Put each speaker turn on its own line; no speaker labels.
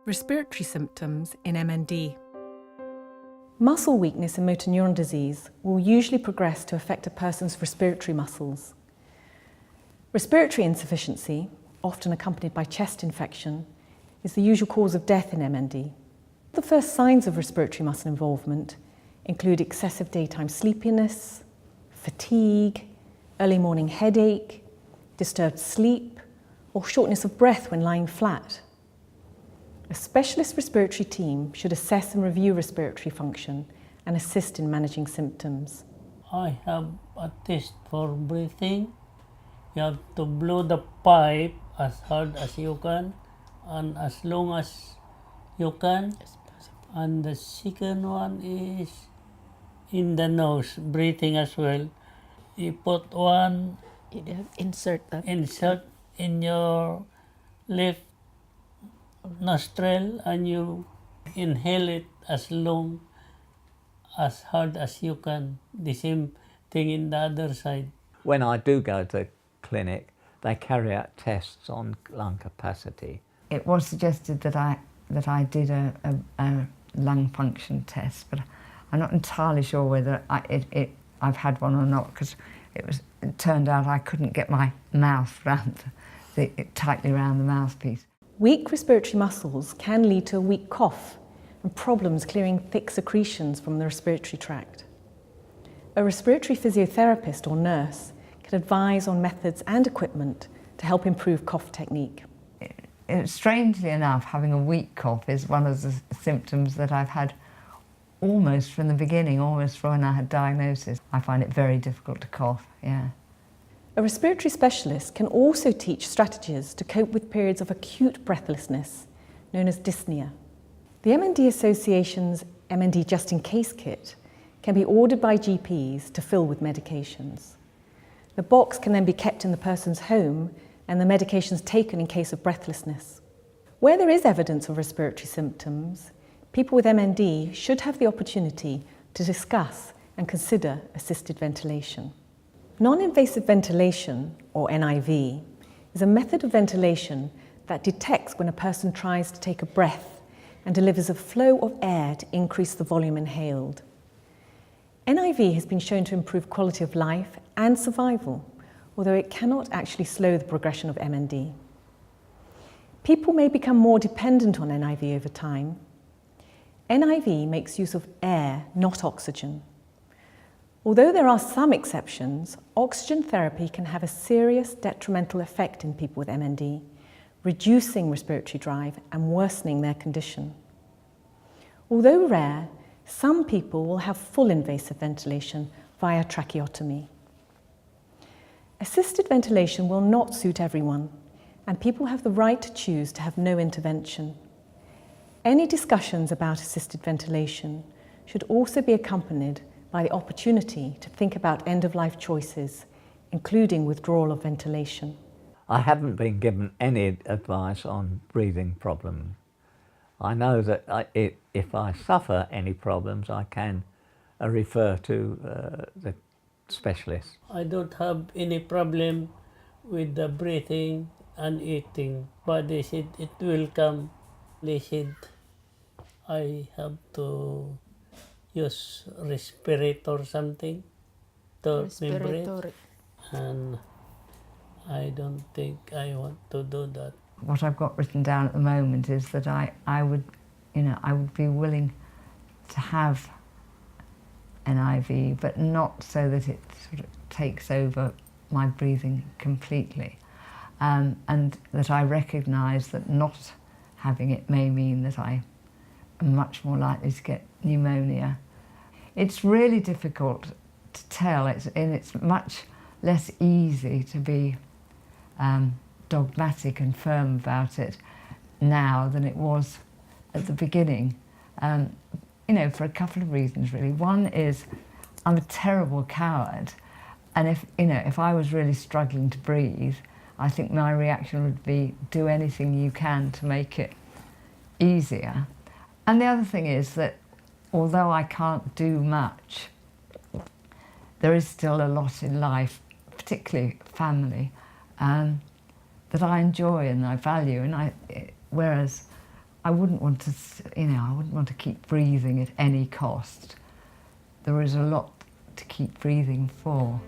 Respiratory symptoms in MND. Muscle weakness and motor neuron disease will usually progress to affect a person's respiratory muscles. Respiratory insufficiency, often accompanied by chest infection, is the usual cause of death in MND. The first signs of respiratory muscle involvement include excessive daytime sleepiness, fatigue, early morning headache, disturbed sleep, or shortness of breath when lying flat. A specialist respiratory team should assess and review respiratory function and assist in managing symptoms.
I have a test for breathing. You have to blow the pipe as hard as you can and as long as you can. And the second one is in the nose, breathing as well. You put one insert in your left nostril and you inhale it as long as hard as you can. The same thing in the other side.
When I do go to the clinic, they carry out tests on lung capacity.
It was suggested that I did a lung function test, but I'm not entirely sure whether I've had one or not, because it turned out I couldn't get my mouth tightly around the mouthpiece.
Weak respiratory muscles can lead to a weak cough and problems clearing thick secretions from the respiratory tract. A respiratory physiotherapist or nurse can advise on methods and equipment to help improve cough technique.
Strangely enough, having a weak cough is one of the symptoms that I've had almost from the beginning, almost from when I had diagnosis. I find it very difficult to cough, yeah.
A respiratory specialist can also teach strategies to cope with periods of acute breathlessness, known as dyspnea. The MND Association's MND Just In Case kit can be ordered by GPs to fill with medications. The box can then be kept in the person's home and the medications taken in case of breathlessness. Where there is evidence of respiratory symptoms, people with MND should have the opportunity to discuss and consider assisted ventilation. Non-invasive ventilation, or NIV, is a method of ventilation that detects when a person tries to take a breath and delivers a flow of air to increase the volume inhaled. NIV has been shown to improve quality of life and survival, although it cannot actually slow the progression of MND. People may become more dependent on NIV over time. NIV makes use of air, not oxygen. Although there are some exceptions, oxygen therapy can have a serious detrimental effect in people with MND, reducing respiratory drive and worsening their condition. Although rare, some people will have full invasive ventilation via tracheotomy. Assisted ventilation will not suit everyone, and people have the right to choose to have no intervention. Any discussions about assisted ventilation should also be accompanied by the opportunity to think about end-of-life choices, including withdrawal of ventilation.
I haven't been given any advice on breathing problems. I know that if I suffer any problems, I can refer to the specialist.
I don't have any problem with the breathing and eating, but they said it will come. They said I have to use respirator something to breathe, and I don't think I want to do that.
What I've got written down at the moment is that I would be willing to have an IV, but not so that it sort of takes over my breathing completely, and that I recognise that not having it may mean that I am much more likely to get pneumonia. It's really difficult to tell, it's much less easy to be dogmatic and firm about it now than it was at the beginning, for a couple of reasons really. One is I'm a terrible coward, and if I was really struggling to breathe, I think my reaction would be do anything you can to make it easier. And the other thing is that although I can't do much, there is still a lot in life, particularly family, that I enjoy and I value. And whereas I wouldn't want to, I wouldn't want to keep breathing at any cost. There is a lot to keep breathing for.